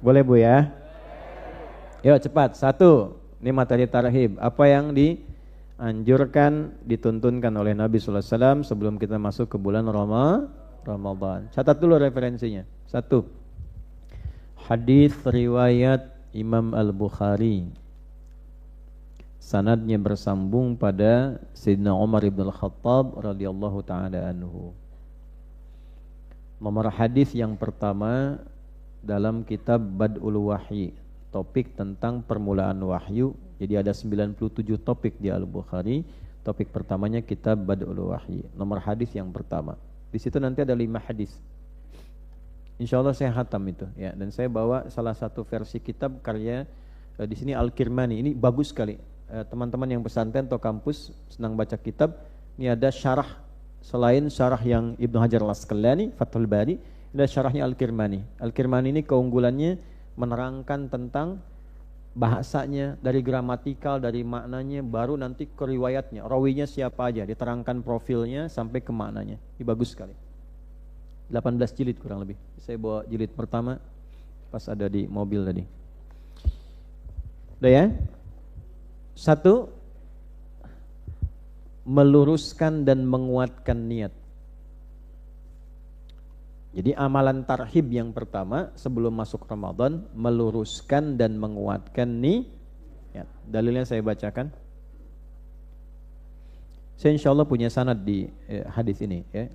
Boleh Bu ya? Yuk cepat, 1. Ini materi tarhib, apa yang dianjurkan, dituntunkan oleh Nabi sallallahu alaihi wasallam sebelum kita masuk ke bulan Ramadan. Catat dulu referensinya. 1. Hadis riwayat Imam Al-Bukhari. Sanadnya bersambung pada Sayyidina Umar ibn Al-Khattab radhiyallahu taala anhu. Nomor hadis yang pertama dalam kitab Bad'ul Wahyi, topik tentang permulaan wahyu. Jadi ada 97 topik di Al-Bukhari. Topik pertamanya kitab Bad'ul Wahyi. Nomor hadis yang pertama. Di situ nanti ada 5 hadis. Insyaallah saya khatam itu ya, dan saya bawa salah satu versi kitab karya di sini Al-Kirmani. Ini bagus sekali. Teman-teman yang pesantren atau kampus senang baca kitab, ini ada syarah selain syarah yang Ibnu Hajar Al-Asqalani, Fathul Bari, ada syarahnya Al-Kirmani. Al-Kirmani ini keunggulannya menerangkan tentang bahasanya, dari gramatikal, dari maknanya, baru nanti ke riwayatnya, rawinya siapa aja, diterangkan profilnya sampai ke maknanya. Ini bagus sekali. 18 jilid kurang lebih. Saya bawa jilid pertama pas ada di mobil tadi. Udah ya? 1, meluruskan dan menguatkan niat. Jadi amalan tarhib yang pertama sebelum masuk Ramadan, meluruskan dan menguatkan niat. Dalilnya saya bacakan. Saya insya Allah punya sanad di hadis ini ya.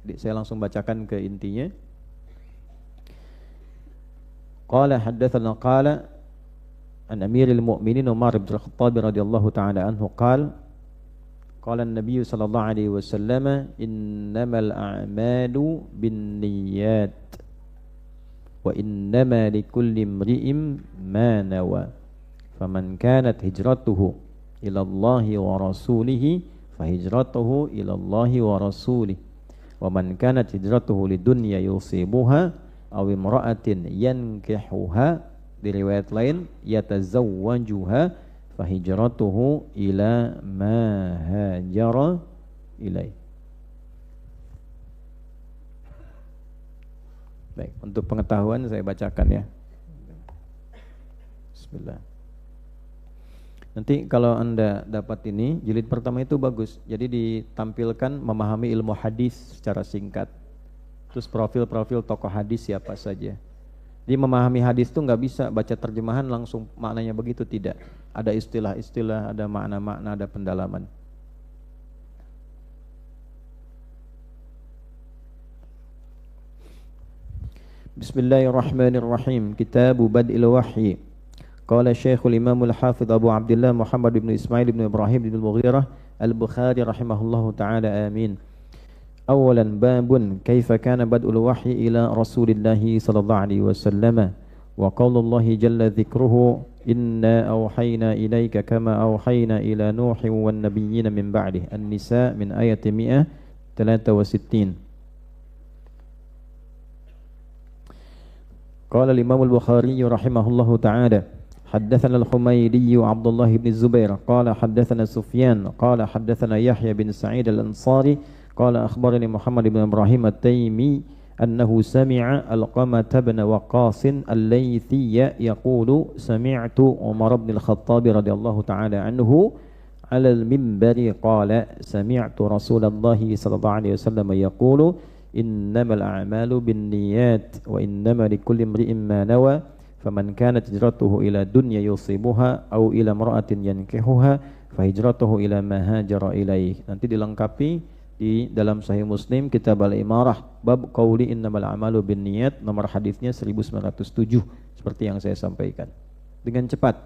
Jadi saya langsung bacakan ke intinya. Qala haddatsana qala an Amiril Mu'minin Umar bin Khattab radhiyallahu taala anhu qala qala an-nabiy sallallahu alaihi wasallam innamal a'malu binniyat wa innama likulli imri'in ma nawa faman kanat hijratuhu ila Allah wa rasulih fahijratuhu ila Allah wa rasulih wa man kanat hijratuhu lidunya yusibuha aw imra'atin yankihuha, di riwayat lain yatazawwajuha fahijratuhu ila ma hajara ilaih. Baik, untuk pengetahuan saya bacakan ya. Bismillah. Nanti kalau Anda dapat ini, jilid pertama itu bagus. Jadi ditampilkan memahami ilmu hadis secara singkat. Terus profil-profil tokoh hadis siapa saja. Jadi memahami hadis itu nggak bisa baca terjemahan langsung maknanya begitu, tidak. Ada istilah-istilah, ada makna-makna, ada pendalaman. Bismillahirrahmanirrahim. Kitabu Bad'il Wahyi. Qala Syekhul Imam Al-Hafidh Abu Abdullah Muhammad bin Ismail bin Ibrahim bin Al-Mughirah Al-Bukhari rahimahullahu ta'ala, amin. Awalan babun kaifa kana bad'ul wahyi ila Rasulillah sallallahu alaihi wasallam wa qaulullahi jalla dzikruhu inna awhayna ilaika kama awhayna ila Nuhin wan nabiyyin min ba'dih. An-Nisa min ayati 163. Qala al-Imam al-Bukhari rahimahullahu ta'ala حدثنا الحميدي عبد الله بن الزبير قال حدثنا سفيان قال حدثنا يحيى بن سعيد الأنصاري قال أخبرني محمد بن إبراهيم التيمي أنه سمع القمة بن وقاص الليثي يقول سمعت عمر بن الخطاب رضي الله تعالى عنه على المنبر قال سمعت رسول الله صلى الله عليه وسلم يقول إنما الأعمال بالنيات وإنما لكل امرئ ما نوى فمن كانت هجرته إلى دنيا يصيبها أو إلى امرأة ينكحها فهجرته إلى ما هاجر إليه. Nanti dilengkapi di dalam Sahih Muslim Kitab Al-Imarah bab qauli innamal a'malu binniyat, nomor hadisnya 1907 seperti yang saya sampaikan. Dengan cepat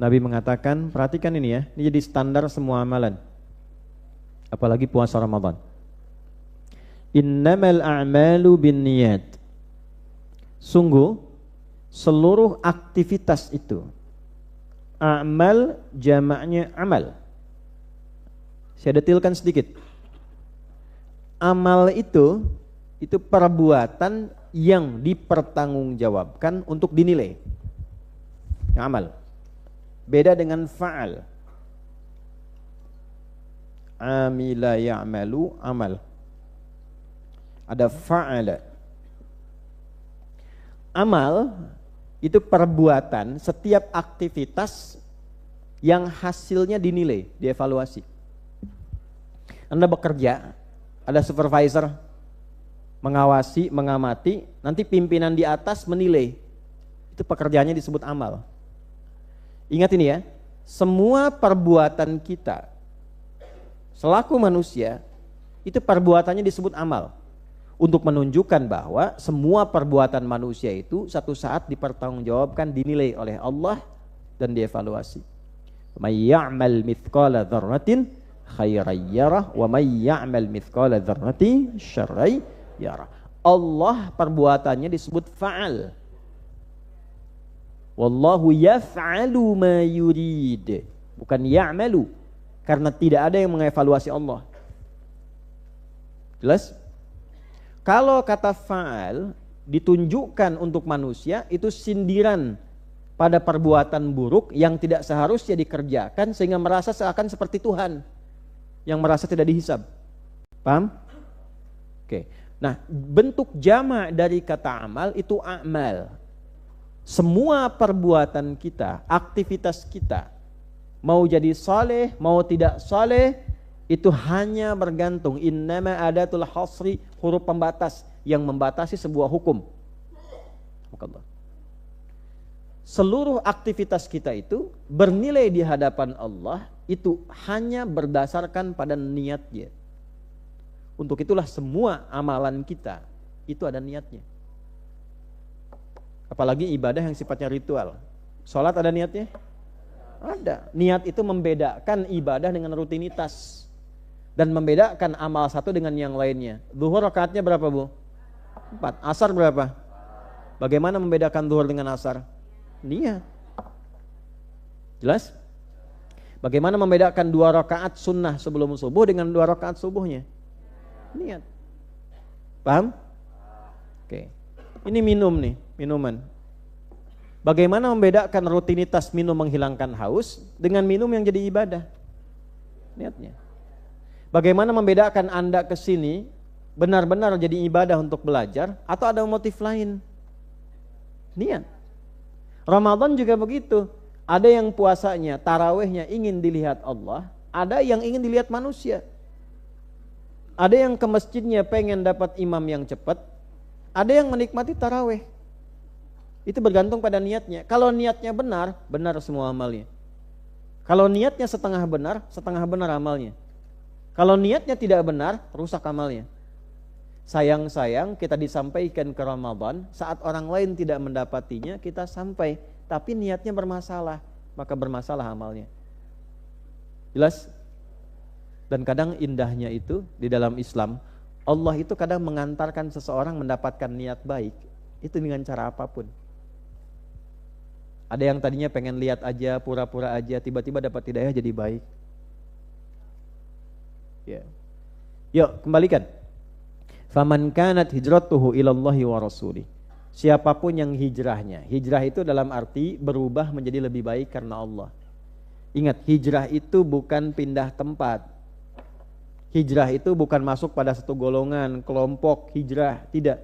Nabi mengatakan, perhatikan ini ya, ini jadi standar semua amalan. Apalagi puasa Ramadan. Innamal a'malu binniyat. Sungguh seluruh aktivitas itu, amal jamaknya amal. Saya detilkan sedikit. Amal itu perbuatan yang dipertanggungjawabkan untuk dinilai. Amal. Beda dengan fa'al. Amila ya'malu amal. Ada fa'ala. Amal itu perbuatan, setiap aktivitas yang hasilnya dinilai, dievaluasi. Anda bekerja, ada supervisor mengawasi, mengamati, nanti pimpinan di atas menilai. Itu pekerjaannya disebut amal. Ingat ini ya, semua perbuatan kita selaku manusia itu perbuatannya disebut amal. Untuk menunjukkan bahwa semua perbuatan manusia itu satu saat dipertanggungjawabkan, dinilai oleh Allah dan dievaluasi. May ya'mal mithqala dzarratin khairan yarah wa may ya'mal mithqala dzarratin syarran yarah. Allah perbuatannya disebut fa'al. Wallahu yaf'alu ma yurid. Bukan ya'malu, karena tidak ada yang mengevaluasi Allah. Jelas? Kalau kata fa'al ditunjukkan untuk manusia itu sindiran pada perbuatan buruk yang tidak seharusnya dikerjakan sehingga merasa seakan seperti Tuhan yang merasa tidak dihisab. Paham? Oke. Nah, bentuk jamak dari kata amal itu a'mal. Semua perbuatan kita, aktivitas kita, mau jadi saleh, mau tidak saleh, itu hanya bergantung. Innama adatul hasri, huruf pembatas yang membatasi sebuah hukum. Seluruh aktivitas kita itu bernilai di hadapan Allah itu hanya berdasarkan pada niatnya. Untuk itulah semua amalan kita itu ada niatnya. Apalagi ibadah yang sifatnya ritual. Sholat ada niatnya? Ada. Niat itu membedakan ibadah dengan rutinitas. Dan membedakan amal satu dengan yang lainnya. Zuhur rakaatnya berapa, Bu? 4. Asar berapa? Bagaimana membedakan zuhur dengan asar? Niat. Jelas? Bagaimana membedakan 2 rakaat sunnah sebelum subuh dengan 2 rakaat subuhnya? Niat. Paham? Oke. Ini minum nih, minuman. Bagaimana membedakan rutinitas minum menghilangkan haus dengan minum yang jadi ibadah? Niatnya. Bagaimana membedakan Anda ke sini benar-benar jadi ibadah untuk belajar atau ada motif lain? Niat. Ramadan juga begitu. Ada yang puasanya, tarawihnya ingin dilihat Allah, ada yang ingin dilihat manusia. Ada yang ke masjidnya pengen dapat imam yang cepat, ada yang menikmati tarawih. Itu bergantung pada niatnya. Kalau niatnya benar, benar semua amalnya. Kalau niatnya setengah benar amalnya. Kalau niatnya tidak benar, rusak amalnya. Sayang-sayang kita disampaikan ke Ramadan, saat orang lain tidak mendapatinya, kita sampai, tapi niatnya bermasalah, maka bermasalah amalnya. Jelas? Dan kadang indahnya itu di dalam Islam, Allah itu kadang mengantarkan seseorang mendapatkan niat baik, itu dengan cara apapun. Ada yang tadinya pengen lihat aja, pura-pura aja, tiba-tiba dapat hidayah jadi baik. Ya. Yuk, kembalikan. Faman kanat hijratuhu ilallahi wa rasulih. Siapapun yang hijrahnya, hijrah itu dalam arti berubah menjadi lebih baik karena Allah. Ingat, hijrah itu bukan pindah tempat. Hijrah itu bukan masuk pada satu golongan, kelompok hijrah, tidak.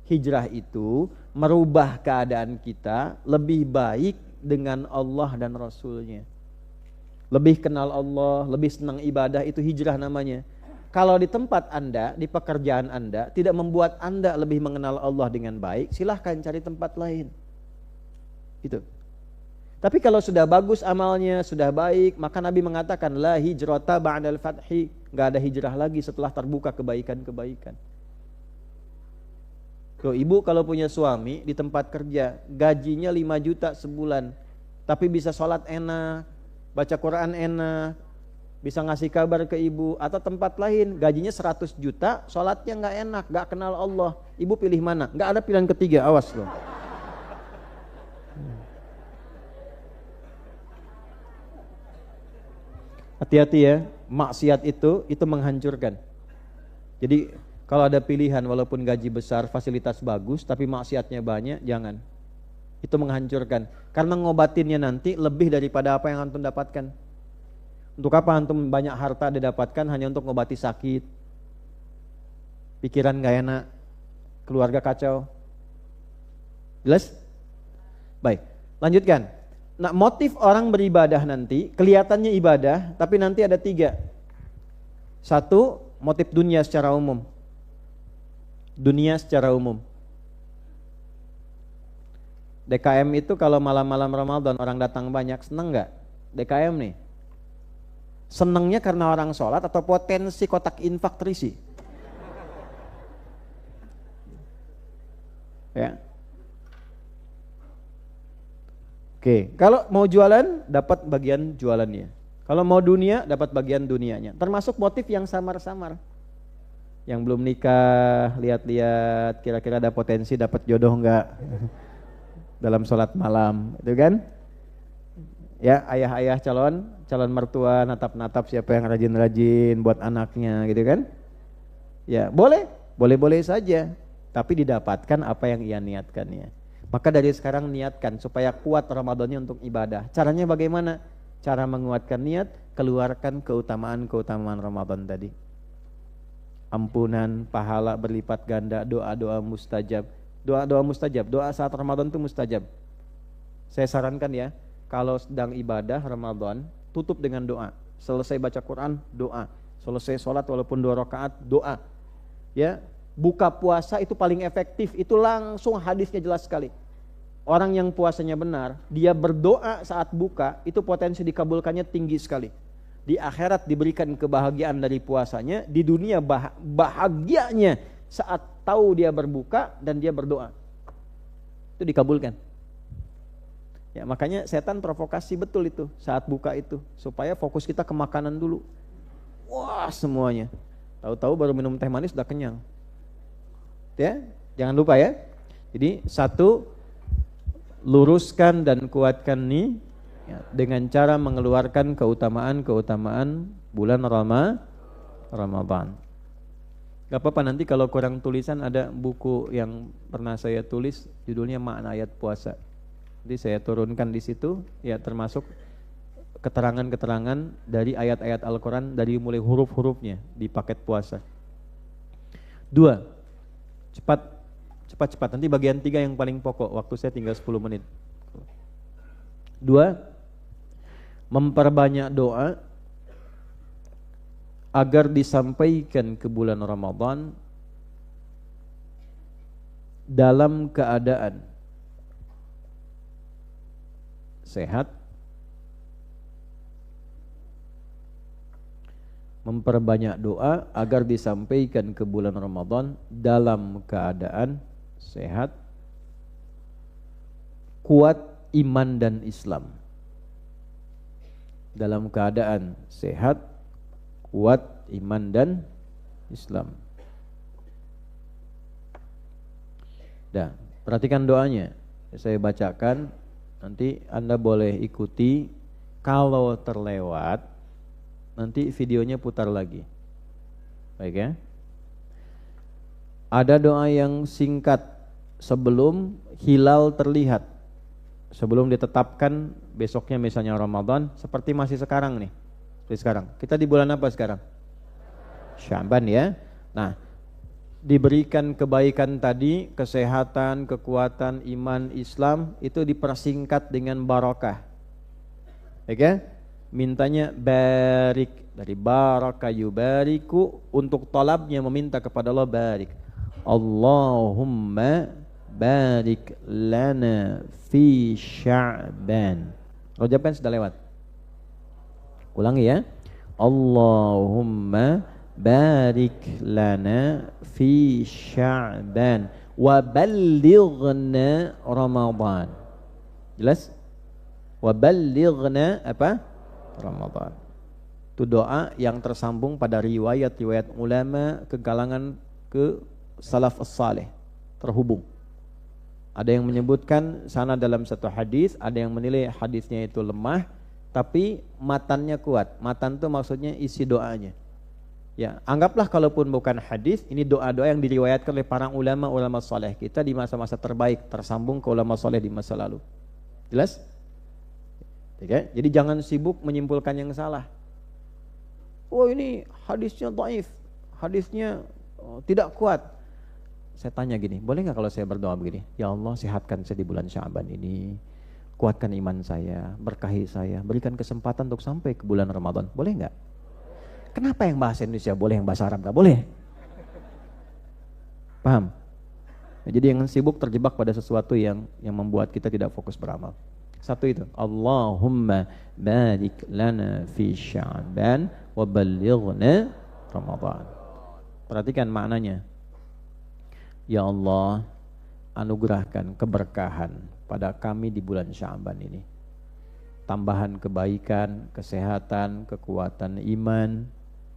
Hijrah itu merubah keadaan kita lebih baik dengan Allah dan Rasulnya. Lebih kenal Allah, lebih senang ibadah, itu hijrah namanya. Kalau di tempat Anda, di pekerjaan Anda, tidak membuat Anda lebih mengenal Allah dengan baik, silahkan cari tempat lain. Itu. Tapi kalau sudah bagus amalnya, sudah baik, maka Nabi mengatakan, la hijrata ba'dal fathi, gak ada hijrah lagi setelah terbuka kebaikan-kebaikan. Tuh, ibu kalau punya suami di tempat kerja, gajinya 5 juta sebulan, tapi bisa sholat enak, baca Quran enak, bisa ngasih kabar ke ibu, atau tempat lain gajinya 100 juta, sholatnya gak enak, gak kenal Allah, ibu pilih mana? Gak ada pilihan ketiga, awas loh. Hati-hati ya, maksiat itu menghancurkan. Jadi kalau ada pilihan walaupun gaji besar, fasilitas bagus, tapi maksiatnya banyak, jangan. Itu menghancurkan, karena ngobatinnya nanti lebih daripada apa yang antum dapatkan. Untuk apa antum banyak harta didapatkan hanya untuk ngobati sakit, pikiran gak enak, keluarga kacau. Jelas? Baik, lanjutkan. Nah, motif orang beribadah nanti kelihatannya ibadah, tapi nanti ada 3. 1, motif dunia secara umum. Dunia secara umum. DKM itu kalau malam-malam Ramadan orang datang banyak, seneng gak? DKM nih. Senengnya karena orang sholat atau potensi kotak infak terisi? Ya. Oke, kalau mau jualan dapat bagian jualannya. Kalau mau dunia dapat bagian dunianya. Termasuk motif yang samar-samar. Yang belum nikah, lihat-lihat kira-kira ada potensi dapat jodoh enggak dalam sholat malam, itu kan? Ya, ayah-ayah calon mertua natap-natap siapa yang rajin-rajin buat anaknya, gitu kan? Ya, boleh saja, tapi didapatkan apa yang ia niatkannya. Maka dari sekarang niatkan supaya kuat Ramadannya untuk ibadah. Caranya bagaimana? Cara menguatkan niat, keluarkan keutamaan-keutamaan Ramadan tadi. Ampunan, pahala berlipat ganda, doa-doa mustajab. Doa-doa mustajab, doa saat Ramadan itu mustajab. Saya sarankan ya, kalau sedang ibadah Ramadan, tutup dengan doa. Selesai baca Quran, doa. Selesai sholat walaupun 2 rakaat, doa. Ya, buka puasa itu paling efektif, itu langsung hadisnya jelas sekali. Orang yang puasanya benar, dia berdoa saat buka, itu potensi dikabulkannya tinggi sekali. Di akhirat diberikan kebahagiaan dari puasanya, di dunia bahagianya saat tahu dia berbuka dan dia berdoa. Itu dikabulkan. Ya, makanya setan provokasi betul itu saat buka itu, supaya fokus kita ke makanan dulu. Wah, semuanya. Tahu-tahu baru minum teh manis udah kenyang. Ya, jangan lupa ya. Jadi satu, luruskan dan kuatkan nih ya, dengan cara mengeluarkan keutamaan-keutamaan bulan Ramadan. Gak apa-apa, nanti kalau kurang tulisan ada buku yang pernah saya tulis judulnya Makna Ayat Puasa. Jadi saya turunkan di situ ya, termasuk keterangan-keterangan dari ayat-ayat Al-Quran dari mulai huruf-hurufnya di paket puasa. 2, cepat. Nanti bagian 3 yang paling pokok, waktu saya tinggal 10 menit. 2, memperbanyak doa agar disampaikan ke bulan Ramadan dalam keadaan sehat, memperbanyak doa agar disampaikan ke bulan Ramadan dalam keadaan sehat, kuat iman dan Islam. Dalam keadaan sehat, kuat iman dan Islam. Dah, perhatikan doanya. Saya bacakan, nanti Anda boleh ikuti. Kalau terlewat, nanti videonya putar lagi. Baik ya. Ada doa yang singkat sebelum hilal terlihat, sebelum ditetapkan besoknya misalnya Ramadan, seperti masih sekarang nih. Seperti sekarang. Kita di bulan apa sekarang? Sya'ban ya. Nah, diberikan kebaikan tadi, kesehatan, kekuatan, iman, Islam, itu dipersingkat dengan barakah. Baik ya? Mintanya barik, dari baraka yubariku, untuk talabnya meminta kepada Allah barik. Allahumma barik lana fi Sya'ban. Rajab kan sudah lewat. Ulangi ya. Allahumma barik lana fi Sya'ban wa ballighna Ramadan. Jelas? Wa ballighna apa? Ramadan. Itu doa yang tersambung pada riwayat-riwayat ulama ke kalangan ke salaf as-salih, terhubung. Ada yang menyebutkan sana dalam satu hadis, ada yang menilai hadisnya itu lemah, tapi matannya kuat. Matan itu maksudnya isi doanya. Ya, anggaplah kalaupun bukan hadis, ini doa-doa yang diriwayatkan oleh para ulama saleh kita di masa-masa terbaik, tersambung ke ulama saleh di masa lalu. Jelas? Oke, jadi jangan sibuk menyimpulkan yang salah. Oh, ini hadisnya dhaif, hadisnya tidak kuat. Saya tanya gini, boleh nggak kalau saya berdoa begini? Ya Allah, sehatkan saya di bulan Sya'ban ini, kuatkan iman saya, berkahi saya, berikan kesempatan untuk sampai ke bulan Ramadan. Boleh nggak? Kenapa yang bahasa Indonesia boleh, yang bahasa Arab nggak boleh? Paham? Nah, jadi yang sibuk terjebak pada sesuatu yang membuat kita tidak fokus beramal. Satu itu, Allahumma barik lana fi Sya'ban wa ballighna Ramadan. Perhatikan maknanya. Ya Allah, anugerahkan keberkahan pada kami di bulan Sya'ban ini. Tambahan kebaikan, kesehatan, kekuatan iman,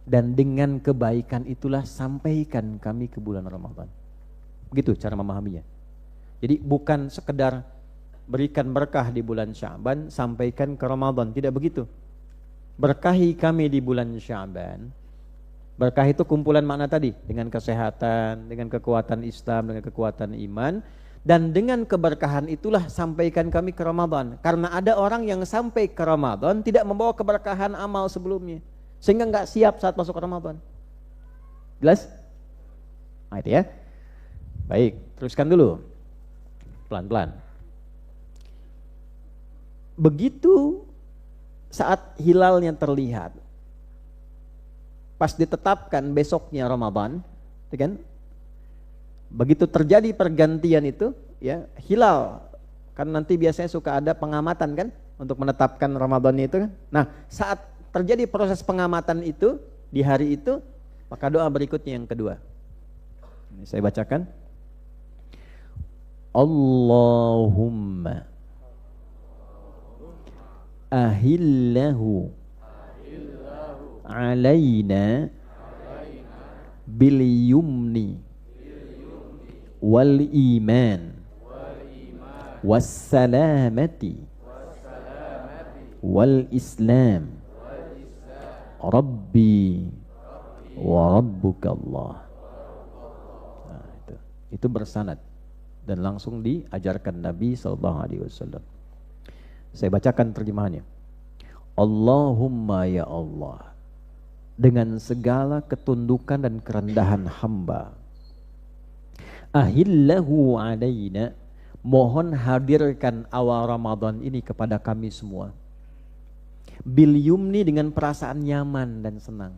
dan dengan kebaikan itulah sampaikan kami ke bulan Ramadan. Begitu cara memahaminya. Jadi bukan sekedar berikan berkah di bulan Sya'ban, sampaikan ke Ramadan, tidak begitu. Berkahi kami di bulan Sya'ban. Berkah itu kumpulan makna tadi, dengan kesehatan, dengan kekuatan Islam, dengan kekuatan iman, Dan dengan keberkahan itulah sampaikan kami ke Ramadan. Karena ada orang yang sampai ke Ramadan tidak membawa keberkahan amal sebelumnya, sehingga nggak siap saat masuk ke Ramadan. Jelas? Nah itu ya. Baik, teruskan dulu. Pelan-pelan. Begitu saat hilalnya terlihat, pas ditetapkan besoknya Ramadan, kan? Begitu terjadi pergantian itu, ya hilal, kan nanti biasanya suka ada pengamatan kan untuk menetapkan Ramadan itu kan. Nah saat terjadi proses pengamatan itu di hari itu, maka doa berikutnya yang kedua. Ini saya bacakan. Allahumma ahillahu alaina bil yumni wal iman wassalamati wal islam rabbi wa rabbuka Allah. Nah, itu bersanad dan langsung diajarkan Nabi SAW. Saya bacakan terjemahannya. Allahumma ya Allah, dengan segala ketundukan dan kerendahan hamba, ahillahu alaina, mohon hadirkan awal Ramadan ini kepada kami semua. Bil yumni, dengan perasaan nyaman dan senang.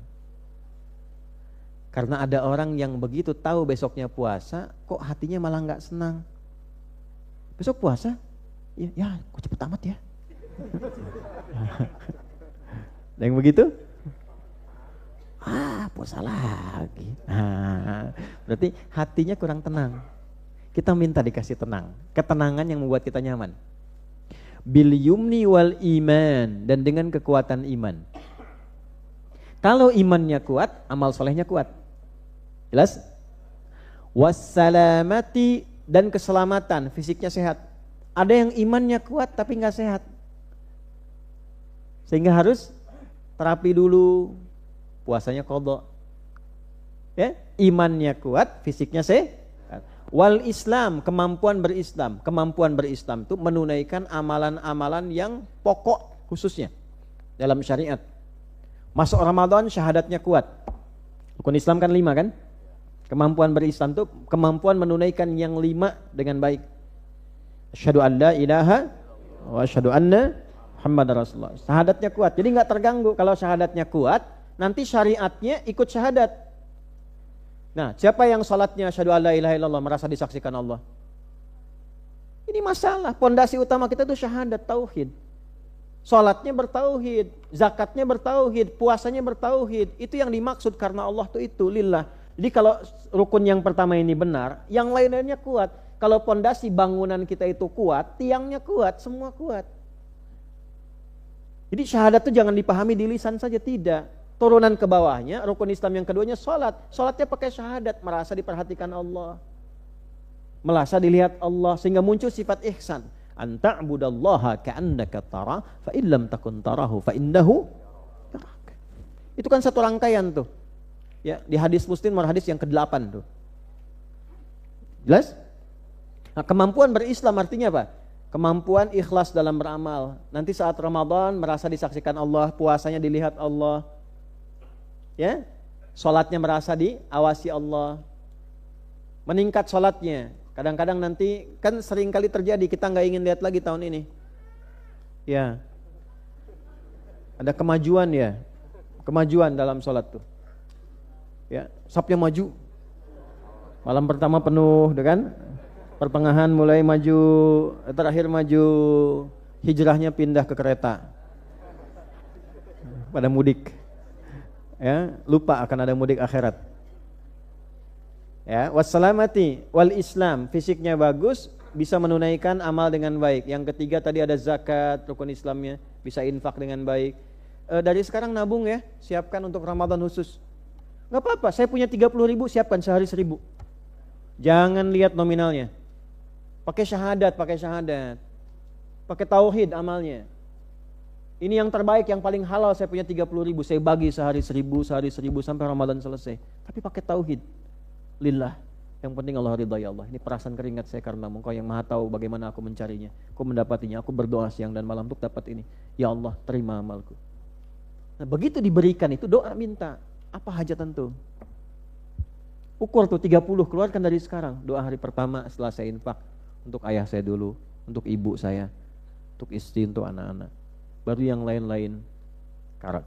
Karena ada orang yang begitu tahu besoknya puasa, kok hatinya malah nggak senang. Besok puasa? Ya kok cepet amat ya. Yang begitu? Puasa lagi. Berarti hatinya kurang tenang. Kita minta dikasih tenang, ketenangan yang membuat kita nyaman. Bil yumni wal iman, dan dengan kekuatan iman. Kalau imannya kuat, amal solehnya kuat. Jelas? Wassalamati, dan keselamatan, fisiknya sehat. Ada yang imannya kuat tapi nggak sehat, sehingga harus terapi dulu, puasanya qadha. Ya, imannya kuat, fisiknya sehat. Wal Islam, kemampuan berislam. Kemampuan berislam itu menunaikan amalan-amalan yang pokok khususnya dalam syariat. Masuk Ramadan syahadatnya kuat. Rukun Islam kan 5 kan? Kemampuan berislam itu kemampuan menunaikan yang 5 dengan baik. Asyhadu an la ilaha wa asyhadu anna Muhammadar Rasulullah. Syahadatnya kuat. Jadi enggak terganggu kalau syahadatnya kuat, nanti syariatnya ikut syahadat. Nah, siapa yang salatnya asyhadu alla ilaha illallah, merasa disaksikan Allah? Ini masalah. Pondasi utama kita itu syahadat, tauhid. Salatnya bertauhid, zakatnya bertauhid, puasanya bertauhid. Itu yang dimaksud karena Allah itu lillah. Jadi kalau rukun yang pertama ini benar, yang lain-lainnya kuat. Kalau pondasi bangunan kita itu kuat, tiangnya kuat, semua kuat. Jadi syahadat itu jangan dipahami di lisan saja, tidak. Turunan ke bawahnya, rukun Islam yang keduanya salat. Salatnya pakai syahadat, merasa diperhatikan Allah, merasa dilihat Allah, sehingga muncul sifat ihsan. Anta'budallaha ka'annaka tara, fa illam takun tarahu fa innahu yarak. Itu kan satu rangkaian tuh. Ya, di hadis Muslim nomor hadis yang ke-8 tuh. Jelas? Nah, kemampuan berislam artinya apa? Kemampuan ikhlas dalam beramal. Nanti saat Ramadan merasa disaksikan Allah, puasanya dilihat Allah. Ya, sholatnya merasa diawasi Allah, meningkat sholatnya. Kadang-kadang nanti kan sering kali terjadi kita nggak ingin lihat lagi tahun ini. Ya, ada kemajuan ya, kemajuan dalam sholat tuh. Ya, safnya maju, malam pertama penuh, kan? Pertengahan mulai maju, terakhir maju, hijrahnya pindah ke kereta, pada mudik. Ya, lupa akan ada mudik akhirat. Ya, wassalamati wal Islam, fisiknya bagus, bisa menunaikan amal dengan baik. Yang ketiga tadi ada zakat, rukun Islamnya, bisa infak dengan baik. Dari sekarang nabung ya, siapkan untuk Ramadan khusus. Enggak apa-apa, saya punya 30.000, siapkan sehari 1.000. Jangan lihat nominalnya. Pakai syahadat, pakai tauhid amalnya. Ini yang terbaik, yang paling halal, saya punya 30.000, saya bagi sehari 1.000 sampai Ramadan selesai. Tapi pakai tauhid, lillah. Yang penting Allah ridha ya Allah. Ini perasaan keringat saya karena Engkau yang Maha tahu bagaimana aku mencarinya. Aku mendapatinya. Aku berdoa siang dan malam untuk dapat ini. Ya Allah, terima amalku. Nah, begitu diberikan itu doa minta. Apa hajatan tuh? Ukur tuh 30 keluarkan dari sekarang. Doa hari pertama setelah saya infak untuk ayah saya dulu, untuk ibu saya, untuk istri, untuk anak-anak. Baru yang lain-lain,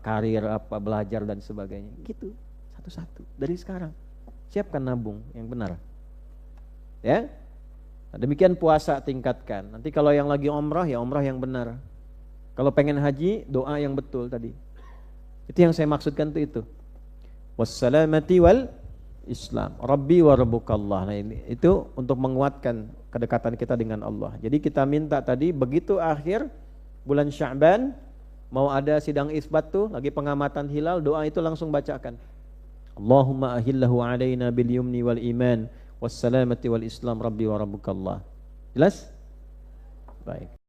karir apa, belajar dan sebagainya. Gitu, satu-satu dari sekarang. Siapkan nabung yang benar. Ya. Nah, demikian puasa tingkatkan. Nanti kalau yang lagi umrah ya umrah yang benar. Kalau pengen haji, doa yang betul tadi. Itu yang saya maksudkan tuh itu. Wassalamati wal Islam. Rabbi wa rabbukallah. Nah, ini itu untuk menguatkan kedekatan kita dengan Allah. Jadi kita minta tadi begitu akhir bulan Sya'ban mau ada sidang isbat tuh, lagi pengamatan hilal, doa itu langsung bacakan. Allahumma ahillahu alaina bil yumni wal iman wassalamati wal Islam rabbi wa rabbukallah. Jelas? Baik.